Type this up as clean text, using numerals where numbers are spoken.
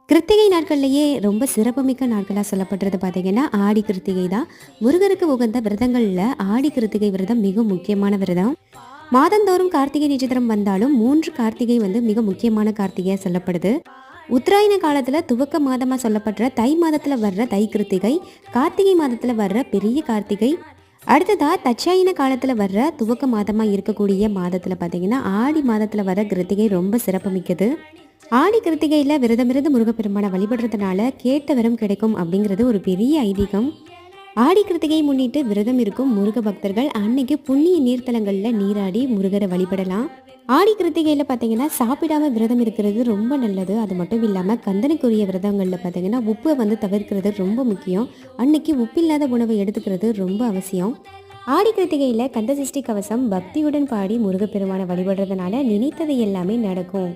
கிருத்திகை நாட்கள்லேயே ரொம்ப சிறப்புமிக்க நாட்களாக சொல்லப்படுறது பார்த்தீங்கன்னா ஆடி கிருத்திகை தான். முருகருக்கு உகந்த விரதங்களில் ஆடி கிருத்திகை விரதம் மிக முக்கியமான விரதம். மாதந்தோறும் கார்த்திகை நட்சத்திரம் வந்தாலும் 3 கார்த்திகை மிக முக்கியமான கார்த்திகையாக சொல்லப்படுது. உத்தராயண காலத்தில் துவக்க மாதமாக சொல்லப்படுற தை மாதத்தில் வர்ற தை கிருத்திகை, கார்த்திகை மாதத்தில் வர்ற பெரிய கார்த்திகை, அடுத்ததாக தட்சாயண காலத்தில் வர்ற துவக்க மாதமாக இருக்கக்கூடிய மாதத்தில் பார்த்தீங்கன்னா ஆடி மாதத்தில் வர்ற கிருத்திகை ரொம்ப சிறப்புமிக்கது. ஆடி கிருத்திகையில் விரதமிருந்து முருகப்பெருமானை வழிபடுறதுனால கேட்ட வரம் கிடைக்கும் அப்படிங்கிறது ஒரு பெரிய ஐதீகம். ஆடி கிருத்திகையை முன்னிட்டு விரதம் இருக்கும் முருக பக்தர்கள் அன்னைக்கு புண்ணிய நீர்த்தலங்களில் நீராடி முருகரை வழிபடலாம். ஆடி கிருத்திகையில் பார்த்தீங்கன்னா சாப்பிடாம விரதம் இருக்கிறது ரொம்ப நல்லது. அது மட்டும் இல்லாமல் கந்தனுக்குரிய விரதங்களில் பார்த்தீங்கன்னா உப்பை தவிர்க்கிறது ரொம்ப முக்கியம். அன்னைக்கு உப்பில்லாத உணவை எடுத்துக்கிறது ரொம்ப அவசியம். ஆடி கிருத்திகையில் கந்த சஷ்டி கவசம் பக்தியுடன் பாடி முருகப்பெருமானை வழிபடுறதுனால நினைத்தது எல்லாமே நடக்கும்.